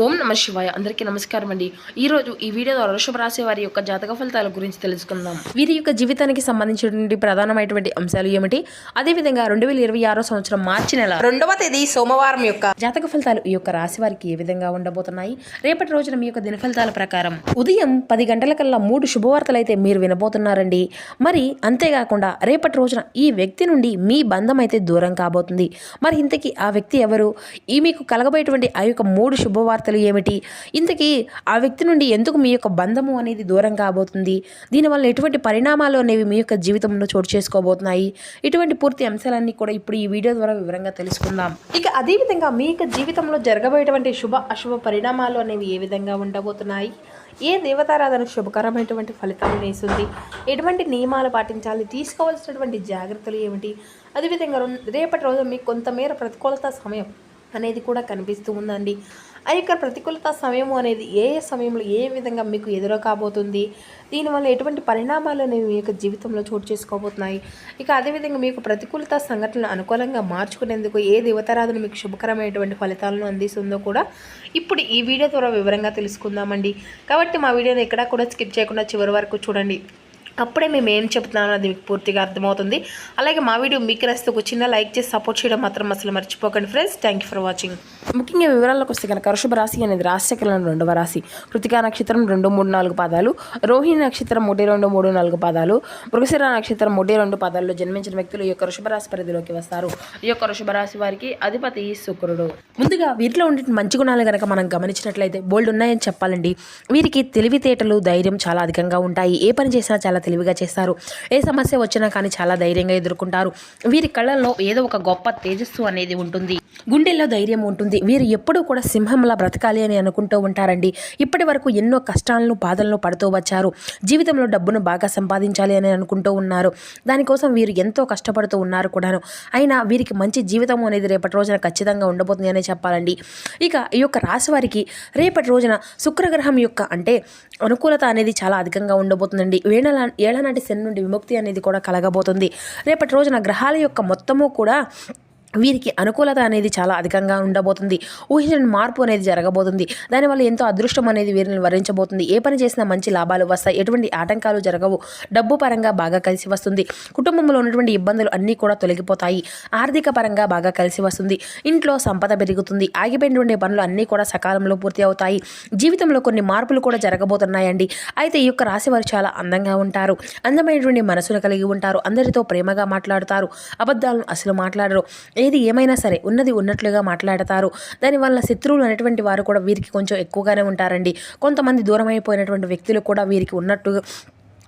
ఓం నమ శివాయ. అందరికీ నమస్కారం అండి. ఈరోజు ఈ వీడియోలో వృషభ రాశి వారి యొక్క జాతక ఫలితాల గురించి తెలుసుకుందాం. వీరి యొక్క జీవితానికి సంబంధించినటువంటి ప్రధానమైనటువంటి అంశాలు ఏమిటి, అదేవిధంగా 2026 సంవత్సరం మార్చి నెల 2వ తేదీ సోమవారం యొక్క జాతక ఫలితాలు ఈ యొక్క రాశి వారికి ఏ విధంగా ఉండబోతున్నాయి, రేపటి రోజున మీ యొక్క దిన ఫలితాల ప్రకారం ఉదయం 10 గంటలకల్లా 3 శుభవార్తలు అయితే మీరు వినబోతున్నారండి. మరి అంతేకాకుండా రేపటి రోజున ఈ వ్యక్తి నుండి మీ బంధం అయితే దూరం కాబోతుంది. మరి ఇంతకీ ఆ వ్యక్తి ఎవరు, ఈ మీకు కలగబోయేటువంటి ఆ యొక్క 3 శుభవార్తలు ఏమిటి, ఇంతకీ ఆ వ్యక్తి నుండి ఎందుకు మీ యొక్క బంధము అనేది దూరం కాబోతుంది, దీనివల్ల ఎటువంటి పరిణామాలు అనేవి మీ యొక్క జీవితంలో చోటు చేసుకోబోతున్నాయి, ఇటువంటి పూర్తి అంశాలన్నీ కూడా ఇప్పుడు ఈ వీడియో ద్వారా వివరంగా తెలుసుకుందాం. ఇక అదేవిధంగా మీ యొక్క జీవితంలో జరగబోయేటువంటి శుభ అశుభ పరిణామాలు అనేవి ఏ విధంగా ఉండబోతున్నాయి, ఏ దేవతారాధన శుభకరమైనటువంటి ఫలితాలను ఇస్తుంది, ఎటువంటి నియమాలు పాటించాలి, తీసుకోవాల్సినటువంటి జాగ్రత్తలు ఏమిటి, అదేవిధంగా రేపటి రోజు మీకు కొంతమేర ప్రతికూలత సమయం అనేది కూడా కనిపిస్తూ ఉందండి. ఆ యొక్క ప్రతికూలత సమయము అనేది ఏ సమయంలో ఏ విధంగా మీకు ఎదురు కాబోతుంది, దీనివల్ల ఎటువంటి పరిణామాలు అనేవి మీ యొక్క జీవితంలో చోటు చేసుకోబోతున్నాయి, ఇక అదేవిధంగా మీకు ప్రతికూలత సంఘటనలు అనుకూలంగా మార్చుకునేందుకు ఏ దేవతారాధన మీకు శుభకరమైనటువంటి ఫలితాలను అందిస్తుందో కూడా ఇప్పుడు ఈ వీడియో ద్వారా వివరంగా తెలుసుకుందామండి. కాబట్టి మా వీడియోని ఎక్కడా కూడా స్కిప్ చేయకుండా చివరి వరకు చూడండి. అప్పుడే మేము ఏం చెప్తున్నామో అది మీకు పూర్తిగా అర్థమవుతుంది. అలాగే మా వీడియో మీకు నచ్చితే ఒక చిన్న లైక్ చేసి సపోర్ట్ చేయడం మాత్రం అసలు మర్చిపోకండి friends. Thank you for watching. ముఖ్యంగా వివరాల్లోకి వస్తే కనుక వృషభ రాశి అనేది రాశిచక్రంలో 2వ రాశి, కృతికా నక్షత్రం 2, 3, 4 పాదాలు, రోహిణి నక్షత్రం 1, 2, 3, 4 పాదాలు, మృగశిర నక్షత్రం 1, 2 పాదాల్లో జన్మించిన వ్యక్తులు ఈ యొక్క వృషభ రాశి పరిధిలోకి వస్తారు. ఈ యొక్క వృషభ రాశి వారికి అధిపతి శుక్రుడు. ముందుగా వీరిలో ఉండే మంచి గుణాలు కనుక మనం గమనించినట్లయితే బోల్డ్ ఉన్నాయని చెప్పాలండి. వీరికి తెలివితేటలు ధైర్యం చాలా అధికంగా ఉంటాయి. ఏ పని చేసినా చాలా తెలివిగా చేస్తారు. ఏ సమస్య వచ్చినా కానీ చాలా ధైర్యంగా ఎదుర్కొంటారు. వీరి కళ్ళల్లో ఏదో ఒక గొప్ప తేజస్సు అనేది ఉంటుంది, గుండెల్లో ధైర్యం ఉంటుంది. వీరు ఎప్పుడూ కూడా సింహంలా బ్రతకాలి అని అనుకుంటూ ఉంటారండి. ఇప్పటి వరకు ఎన్నో కష్టాలను బాధలను పడుతూ వచ్చారు. జీవితంలో డబ్బును బాగా సంపాదించాలి అని అనుకుంటూ ఉన్నారు. దానికోసం వీరు ఎంతో కష్టపడుతూ ఉన్నారు కూడాను. అయినా వీరికి మంచి జీవితం అనేది రేపటి రోజున ఖచ్చితంగా ఉండబోతుంది అనే చెప్పాలండి. ఇక ఈ యొక్క రాశి వారికి రేపటి రోజున శుక్రగ్రహం యొక్క అంటే అనుకూలత అనేది చాలా అధికంగా ఉండబోతుందండి. ఏళ్ళనాటి శని నుండి విముక్తి అనేది కూడా కలగబోతుంది. రేపటి రోజున గ్రహాల యొక్క మొత్తము కూడా వీరికి అనుకూలత అనేది చాలా అధికంగా ఉండబోతుంది. ఊహించిన మార్పు అనేది జరగబోతుంది. దానివల్ల ఎంతో అదృష్టం అనేది వీరిని వరించబోతుంది. ఏ పని చేసినా మంచి లాభాలు వస్తాయి. ఎటువంటి ఆటంకాలు జరగవు. డబ్బు పరంగా బాగా కలిసి వస్తుంది. కుటుంబంలో ఉన్నటువంటి ఇబ్బందులు అన్నీ కూడా తొలగిపోతాయి. ఆర్థిక పరంగా బాగా కలిసి వస్తుంది. ఇంట్లో సంపద పెరుగుతుంది. ఆగిపోయినటువంటి పనులు అన్నీ కూడా సకాలంలో పూర్తి అవుతాయి. జీవితంలో కొన్ని మార్పులు కూడా జరగబోతున్నాయండి. అయితే ఈ యొక్క రాశి వారు చాలా అందంగా ఉంటారు. అందమైనటువంటి మనసును కలిగి ఉంటారు. అందరితో ప్రేమగా మాట్లాడుతారు. అబద్ధాలను అసలు మాట్లాడరు. ఏది ఏమైనా సరే ఉన్నది ఉన్నట్లుగా మాట్లాడతారు. దానివల్ల శత్రువులు అనేటువంటి వారు కూడా వీరికి కొంచెం ఎక్కువగానే ఉంటారండి. కొంతమంది దూరం అయిపోయినటువంటి వ్యక్తులు కూడా వీరికి ఉన్నట్టు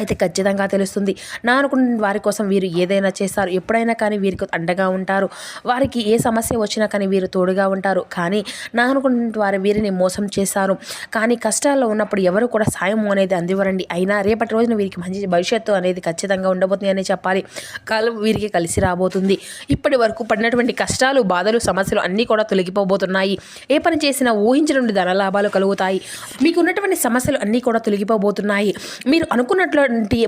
అయితే ఖచ్చితంగా తెలుస్తుంది. నా అనుకున్న వారి కోసం వీరు ఏదైనా చేస్తారు. ఎప్పుడైనా కానీ వీరికి అండగా ఉంటారు. వారికి ఏ సమస్య వచ్చినా కానీ వీరు తోడుగా ఉంటారు. కానీ నా అనుకున్న వారు వీరిని మోసం చేశారు. కానీ కష్టాల్లో ఉన్నప్పుడు ఎవరు కూడా సాయం అనేది అందివ్వరండి. అయినా రేపటి రోజున వీరికి మంచి భవిష్యత్తు అనేది ఖచ్చితంగా ఉండబోతుంది అని చెప్పాలి. కాలం వీరికి కలిసి రాబోతుంది. ఇప్పటి వరకు పడినటువంటి కష్టాలు బాధలు సమస్యలు అన్నీ కూడా తొలగిపోబోతున్నాయి. ఏ పని చేసినా ఊహించినటువంటి ధనలాభాలు కలుగుతాయి. మీకు ఉన్నటువంటి సమస్యలు అన్నీ కూడా తొలగిపోబోతున్నాయి. మీరు అనుకున్నట్లు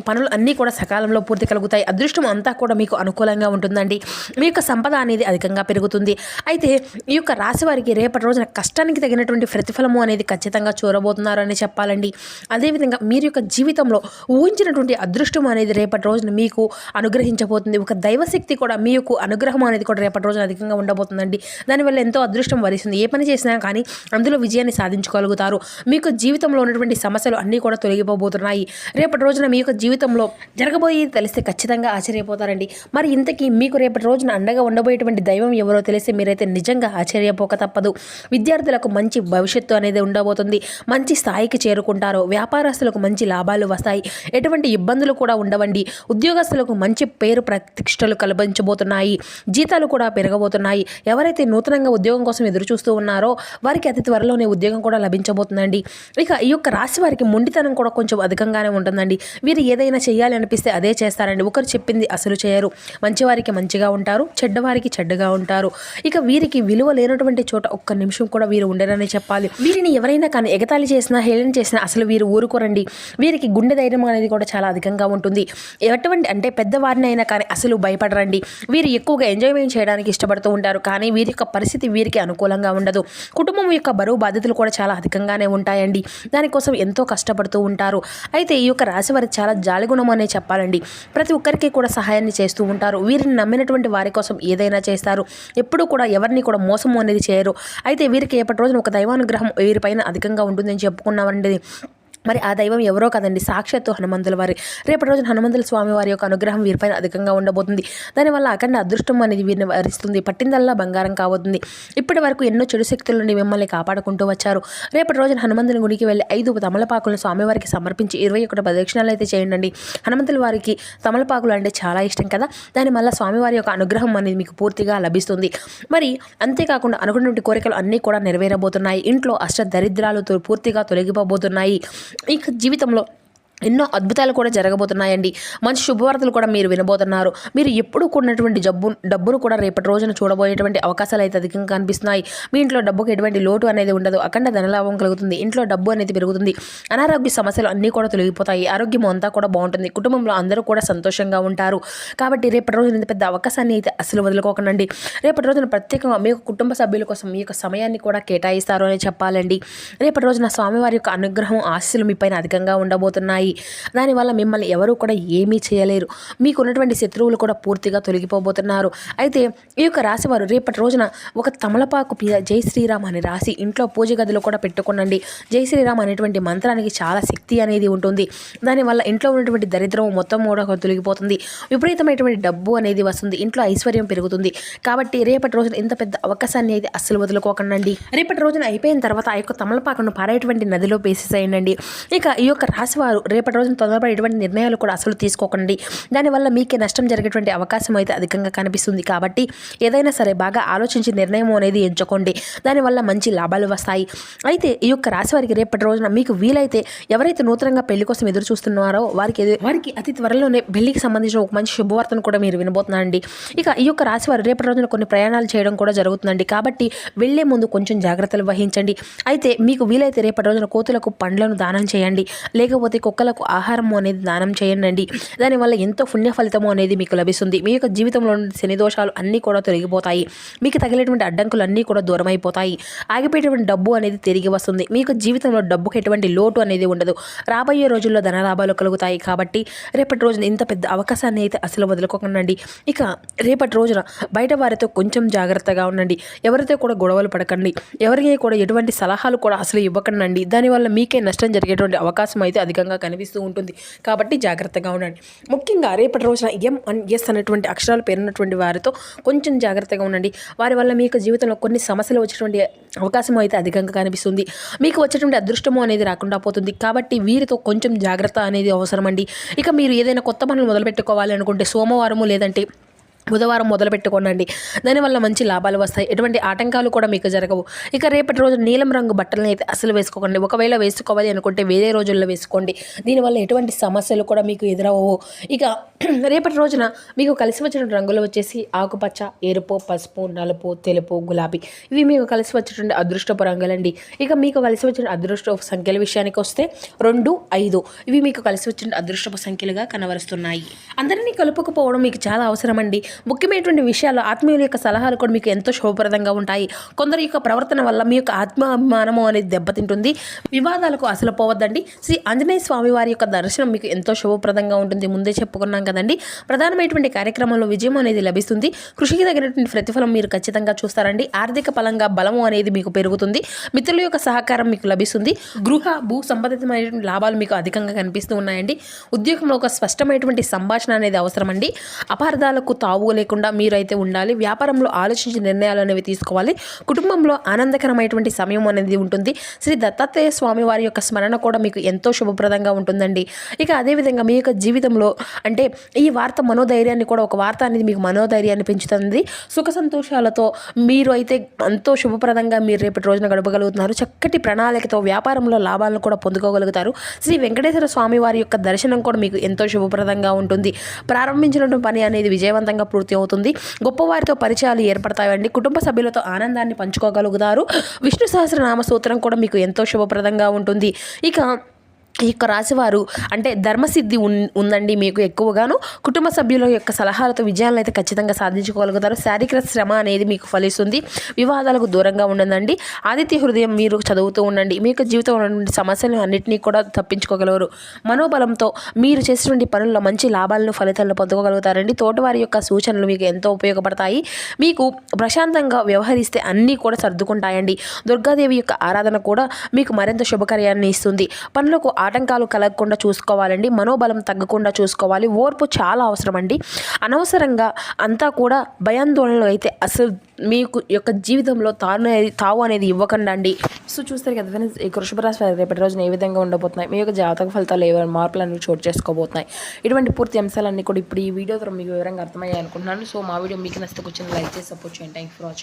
పనులు అన్నీ కూడా సకాలంలో పూర్తి కలుగుతాయి. అదృష్టం అంతా కూడా మీకు అనుకూలంగా ఉంటుందండి. మీ యొక్క సంపద అనేది అధికంగా పెరుగుతుంది. అయితే ఈ యొక్క రాశి వారికి రేపటి రోజున కష్టానికి తగినటువంటి ప్రతిఫలము అనేది ఖచ్చితంగా చూరబోతున్నారు అని చెప్పాలండి. అదేవిధంగా మీరు యొక్క జీవితంలో ఊహించినటువంటి అదృష్టం అనేది రేపటి రోజున మీకు అనుగ్రహించబోతుంది. ఒక దైవశక్తి కూడా మీ యొక్క అనుగ్రహం అనేది కూడా రేపటి రోజున అధికంగా ఉండబోతుందండి. దానివల్ల ఎంతో అదృష్టం వరిస్తుంది. ఏ పని చేసినా కానీ అందులో విజయాన్ని సాధించుకోగలుగుతారు. మీకు జీవితంలో ఉన్నటువంటి సమస్యలు అన్నీ కూడా తొలగిపోబోతున్నాయి. రేపటి రోజున మీ యొక్క జీవితంలో జరగబోయేది తెలిస్తే ఖచ్చితంగా ఆశ్చర్యపోతారండి. మరి ఇంతకీ మీకు రేపటి రోజున అండగా ఉండబోయేటువంటి దైవం ఎవరో తెలిస్తే మీరైతే నిజంగా ఆశ్చర్యపోక తప్పదు. విద్యార్థులకు మంచి భవిష్యత్తు అనేది ఉండబోతుంది. మంచి స్థాయికి చేరుకుంటారు. వ్యాపారస్తులకు మంచి లాభాలు వస్తాయి. ఎటువంటి ఇబ్బందులు కూడా ఉండవండి. ఉద్యోగస్తులకు మంచి పేరు ప్రతిష్టలు కల్పించబోతున్నాయి. జీతాలు కూడా పెరగబోతున్నాయి. ఎవరైతే నూతనంగా ఉద్యోగం కోసం ఎదురు చూస్తూ ఉన్నారో వారికి అతి త్వరలోనే ఉద్యోగం కూడా లభించబోతుందండి. ఇక ఈ యొక్క రాశి వారికి మొండితనం కూడా కొంచెం అధికంగానే ఉంటుందండి. వీరు ఏదైనా చేయాలి అనిపిస్తే అదే చేస్తారండి. ఒకరు చెప్పింది అసలు చేయరు. మంచివారికి మంచిగా ఉంటారు, చెడ్డవారికి చెడ్డగా ఉంటారు. ఇక వీరికి విలువ లేనటువంటి చోట ఒక్క నిమిషం కూడా వీరు ఉండరని చెప్పాలి. వీరిని ఎవరైనా కానీ ఎగతాళి చేసినా, హేళన చేసినా అసలు వీరు ఊరుకోరండి. వీరికి గుండె ధైర్యం అనేది కూడా చాలా అధికంగా ఉంటుంది. ఎటువంటి అంటే పెద్దవారిని అయినా కానీ అసలు భయపడరండి. వీరు ఎక్కువగా ఎంజాయ్మెంట్ చేయడానికి ఇష్టపడుతూ ఉంటారు. కానీ వీరి యొక్క పరిస్థితి వీరికి అనుకూలంగా ఉండదు. కుటుంబం యొక్క బరువు బాధ్యతలు కూడా చాలా అధికంగానే ఉంటాయండి. దానికోసం ఎంతో కష్టపడుతూ ఉంటారు. అయితే ఈ యొక్క రాశి వారికి చాలా జాలిగుణం అనే చెప్పాలండి. ప్రతి ఒక్కరికి కూడా సహాయాన్ని చేస్తూ ఉంటారు. వీరిని నమ్మినటువంటి వారి కోసం ఏదైనా చేస్తారు. ఎప్పుడూ కూడా ఎవరిని కూడా మోసం అనేది చేయరు. అయితే వీరికి ఎప్పటి రోజున ఒక దైవానుగ్రహం వీరిపైన అధికంగా ఉంటుందని చెప్పుకున్నామండి. మరి ఆ దైవం ఎవరో కదండి, సాక్షాత్తు హనుమంతుల వారి. రేపటి రోజున హనుమంతుల స్వామి వారి యొక్క అనుగ్రహం వీరిపైన అధికంగా ఉండబోతుంది. దానివల్ల అఖండ అదృష్టం అనేది వీరిని వరిస్తుంది. పట్టిందల్లా బంగారం కావద్తుంది. ఇప్పటి వరకు ఎన్నో చెడు శక్తుల నుండి మిమ్మల్ని కాపాడుకుంటూ వచ్చారు. రేపటి రోజున హనుమంతుని గుడికి వెళ్ళి 5 తమలపాకులను స్వామివారికి సమర్పించి 21 ప్రదక్షిణాలు అయితే చేయండి. హనుమంతుల వారికి తమలపాకులు అంటే చాలా ఇష్టం కదా. దానివల్ల స్వామివారి యొక్క అనుగ్రహం అనేది మీకు పూర్తిగా లభిస్తుంది. మరి అంతేకాకుండా అనుకున్నటువంటి కోరికలు అన్నీ కూడా నెరవేరబోతున్నాయి. ఇంట్లో అష్ట దరిద్రాలతో పూర్తిగా తొలగిపోబోతున్నాయి. ఇక జీవితంలో ఎన్నో అద్భుతాలు కూడా జరగబోతున్నాయండి. మంచి శుభవార్తలు కూడా మీరు వినబోతున్నారు. మీరు ఎప్పుడు కూడినటువంటి డబ్బును కూడా రేపటి రోజున చూడబోయేటువంటి అవకాశాలు అయితే అధికంగా కనిపిస్తున్నాయి. మీ ఇంట్లో డబ్బుకు ఎటువంటి లోటు అనేది ఉండదు. అఖండ ధనలాభం కలుగుతుంది. ఇంట్లో డబ్బు అనేది పెరుగుతుంది. అనారోగ్య సమస్యలు అన్నీ కూడా తొలగిపోతాయి. ఆరోగ్యం అంతా కూడా బాగుంటుంది. కుటుంబంలో అందరూ కూడా సంతోషంగా ఉంటారు. కాబట్టి రేపటి రోజున ఇంత పెద్ద అవకాశాన్ని అయితే అసలు వదులుకోకండి. రేపటి రోజున ప్రత్యేకంగా మీ యొక్క కుటుంబ సభ్యుల కోసం మీ యొక్క సమయాన్ని కూడా కేటాయిస్తారు అని చెప్పాలండి. రేపటి రోజున స్వామివారి యొక్క అనుగ్రహం ఆశీస్సులు మీ పైన అధికంగా ఉండబోతున్నాయి. దానివల్ల మిమ్మల్ని ఎవరూ కూడా ఏమీ చేయలేరు. మీకున్నటువంటి శత్రువులు కూడా పూర్తిగా తొలగిపోబోతున్నారు. అయితే ఈ యొక్క రాశివారు రేపటి రోజున ఒక తమలపాకు మీద జై శ్రీరామ్ అని రాసి ఇంట్లో పూజ గదిలో కూడా పెట్టుకోనండి. జై శ్రీరామ్ అనేటువంటి మంత్రానికి చాలా శక్తి అనేది ఉంటుంది. దానివల్ల ఇంట్లో ఉన్నటువంటి దరిద్రం మొత్తం కూడా తొలగిపోతుంది. విపరీతమైనటువంటి డబ్బు అనేది వస్తుంది. ఇంట్లో ఐశ్వర్యం పెరుగుతుంది. కాబట్టి రేపటి రోజున ఇంత పెద్ద అవకాశాన్ని అయితే అస్సలు వదులుకోకండి. రేపటి రోజున అయిపోయిన తర్వాత ఆ యొక్క తమలపాకును పారేటువంటి నదిలో వేసేసేయండి. ఇక ఈ యొక్క రాశివారు రేపటి రోజున తొందరపడి ఎటువంటి నిర్ణయాలు కూడా అసలు తీసుకోకండి. దానివల్ల మీకే నష్టం జరిగేటువంటి అవకాశం అయితే అధికంగా కనిపిస్తుంది. కాబట్టి ఏదైనా సరే బాగా ఆలోచించి నిర్ణయం అనేది ఎంచుకోండి. దానివల్ల మంచి లాభాలు వస్తాయి. అయితే ఈ యొక్క రాశి వారికి రేపటి రోజున మీకు వీలైతే ఎవరైతే నూతనంగా పెళ్లి కోసం ఎదురు చూస్తున్నారో వారికి అతి త్వరలోనే పెళ్లికి సంబంధించిన ఒక మంచి శుభవార్తను కూడా మీరు వినబోతున్నారండి. ఇక ఈ యొక్క రాశి వారు రేపటి రోజున కొన్ని ప్రయాణాలు చేయడం కూడా జరుగుతుందండి. కాబట్టి వెళ్లే ముందు కొంచెం జాగ్రత్తలు వహించండి. అయితే మీకు వీలైతే రేపటి రోజున కోతులకు పండ్లను దానం చేయండి. లేకపోతే కుక్కలకు ఆహారం అనేది దానం చేయండి. దానివల్ల ఎంతో పుణ్య ఫలితము అనేది మీకు లభిస్తుంది. మీ యొక్క జీవితంలో శని దోషాలు అన్నీ కూడా తొలగిపోతాయి. మీకు తగిలేటువంటి అడ్డంకులు అన్నీ కూడా దూరం అయిపోతాయి. ఆగిపోయేటువంటి డబ్బు అనేది తిరిగి వస్తుంది. మీ యొక్క జీవితంలో డబ్బుకి ఎటువంటి లోటు అనేది ఉండదు. రాబోయే రోజుల్లో ధనలాభాలు కలుగుతాయి. కాబట్టి రేపటి రోజున ఇంత పెద్ద అవకాశాన్ని అయితే అసలు వదులుకోకండి. ఇక రేపటి రోజున బయట వారితో కొంచెం జాగ్రత్తగా ఉండండి. ఎవరితో కూడా గొడవలు పడకండి. ఎవరికి కూడా ఎటువంటి సలహాలు కూడా అసలు ఇవ్వకండి. దానివల్ల మీకే నష్టం జరిగేటువంటి అవకాశం అయితే అధికంగా కనిపిస్తూ ఉంటుంది. కాబట్టి జాగ్రత్తగా ఉండండి. ముఖ్యంగా రేపటి రోజున M&S అనేటువంటి అక్షరాలు పేరున్నటువంటి వారితో కొంచెం జాగ్రత్తగా ఉండండి. వారి వల్ల మీకు జీవితంలో కొన్ని సమస్యలు వచ్చేటువంటి అవకాశం అయితే అధికంగా కనిపిస్తుంది. మీకు వచ్చేటువంటి అదృష్టము అనేది రాకుండా పోతుంది. కాబట్టి వీరితో కొంచెం జాగ్రత్త అనేది అవసరమండి. ఇక మీరు ఏదైనా కొత్త పనులు మొదలు పెట్టుకోవాలి అనుకుంటే సోమవారము లేదంటే బుధవారం మొదలు పెట్టుకోనండి. దానివల్ల మంచి లాభాలు వస్తాయి. ఎటువంటి ఆటంకాలు కూడా మీకు జరగవు. ఇక రేపటి రోజు నీలం రంగు బట్టలను అయితే అసలు వేసుకోకండి. ఒకవేళ వేసుకోవాలి అనుకుంటే వేరే రోజుల్లో వేసుకోండి. దీనివల్ల ఎటువంటి సమస్యలు కూడా మీకు ఎదురవవు. ఇక రేపటి రోజున మీకు కలిసి వచ్చిన రంగులు వచ్చేసి ఆకుపచ్చ, ఎరుపు, పసుపు, నలుపు, తెలుపు, గులాబీ. ఇవి మీకు కలిసి వచ్చేటువంటి అదృష్టపు రంగులండి. ఇక మీకు కలిసి వచ్చిన అదృష్టపు సంఖ్యల విషయానికి వస్తే 2, 5 ఇవి మీకు కలిసి వచ్చిన అదృష్టపు సంఖ్యలుగా కనబరుస్తున్నాయి. అందరినీ కలుపుకుపోవడం మీకు చాలా అవసరం అండి. ముఖ్యమైనటువంటి విషయాల్లో ఆత్మీయుల యొక్క సలహాలు కూడా మీకు ఎంతో శుభప్రదంగా ఉంటాయి. కొందరి యొక్క ప్రవర్తన వల్ల మీ యొక్క ఆత్మాభిమానము అనేది దెబ్బతింటుంది. వివాదాలకు అసలు పోవద్దండి. శ్రీ ఆంజనేయ స్వామి వారి యొక్క దర్శనం మీకు ఎంతో శుభప్రదంగా ఉంటుంది. ముందే చెప్పుకున్నాం కదండి. ప్రధానమైనటువంటి కార్యక్రమంలో విజయం అనేది లభిస్తుంది. కృషికి తగినటువంటి ప్రతిఫలం మీరు ఖచ్చితంగా చూస్తారండి. ఆర్థిక పరంగా బలము అనేది మీకు పెరుగుతుంది. మిత్రుల యొక్క సహకారం మీకు లభిస్తుంది. గృహ భూ సంబంధితమైనటువంటి లాభాలు మీకు అధికంగా కనిపిస్తూ ఉన్నాయండి. ఉద్యోగంలో ఒక స్పష్టమైనటువంటి సంభాషణ అనేది అవసరమండి. అపార్థాలకు తావు లేకుండా మీరైతే ఉండాలి. వ్యాపారంలో ఆలోచించి నిర్ణయాలు అనేవి తీసుకోవాలి. కుటుంబంలో ఆనందకరమైనటువంటి సమయం అనేది ఉంటుంది. శ్రీ దత్తాత్రేయ స్వామి వారి యొక్క స్మరణ కూడా మీకు ఎంతో శుభప్రదంగా ఉంటుందండి. ఇక అదేవిధంగా మీ యొక్క జీవితంలో అంటే ఈ వార్త మనోధైర్యాన్ని కూడా ఒక వార్త అనేది మీకు మనోధైర్యాన్ని పెంచుతుంది. సుఖ సంతోషాలతో మీరు అయితే ఎంతో శుభప్రదంగా మీరు రేపటి రోజున గడపగలుగుతున్నారు. చక్కటి ప్రణాళికతో వ్యాపారంలో లాభాలను కూడా పొందుకోగలుగుతారు. శ్రీ వెంకటేశ్వర స్వామి వారి యొక్క దర్శనం కూడా మీకు ఎంతో శుభప్రదంగా ఉంటుంది. ప్రారంభించినటువంటి పని అనేది విజయవంతంగా పూర్తి అవుతుంది. గొప్పవారితో పరిచయాలు ఏర్పడతాయండి. కుటుంబ సభ్యులతో ఆనందాన్ని పంచుకోగలుగుతారు. విష్ణు సహస్రనామ స్తోత్రం కూడా మీకు ఎంతో శుభప్రదంగా ఉంటుంది. ఇక ఈ యొక్క రాశివారు అంటే ధర్మసిద్ధి ఉందండి మీకు ఎక్కువగాను. కుటుంబ సభ్యుల యొక్క సలహాలతో విజయాలను అయితే ఖచ్చితంగా సాధించుకోగలుగుతారు. శారీరక శ్రమ అనేది మీకు ఫలిస్తుంది. వివాదాలకు దూరంగా ఉండండి. ఆదిత్య హృదయం మీరు చదువుతూ ఉండండి. మీ యొక్క జీవితంలో ఉన్నటువంటి సమస్యలను అన్నింటినీ కూడా తప్పించుకోగలరు. మనోబలంతో మీరు చేసినటువంటి పనుల్లో మంచి లాభాలను ఫలితాలను పొందుకోగలుగుతారండి. తోటివారి యొక్క సూచనలు మీకు ఎంతో ఉపయోగపడతాయి. మీకు ప్రశాంతంగా వ్యవహరిస్తే అన్నీ కూడా సర్దుకుంటాయండి. దుర్గాదేవి యొక్క ఆరాధన కూడా మీకు మరింత శుభకార్యాన్ని ఇస్తుంది. పనులకు ఆటంకాలు కలగకుండా చూసుకోవాలండి. మనోబలం తగ్గకుండా చూసుకోవాలి. ఓర్పు చాలా అవసరం అండి. అనవసరంగా అంతా కూడా భయాందోళనలు అయితే అసలు మీకు యొక్క జీవితంలో తావు అనేది ఇవ్వకండి అండి. సో చూస్తారు కదా ఈ వృషభ రాశి వారి రేపటి రోజున ఏ విధంగా ఉండబోతున్నాయి, మీ యొక్క జాతక ఫలితాలు ఏవైనా మార్పులు అనేవి చోటు చేసుకోబోతున్నాయి. ఇటువంటి పూర్తి అంశాలన్నీ కూడా ఇప్పుడు ఈ వీడియో ద్వారా మీకు వివరంగా అర్థమయ్యాయి అనుకుంటున్నాను. సో మా వీడియో మీకు నచ్చితే కూర్చొని లైక్ చేసి సపోర్ట్ చేయండి. Thank for watching.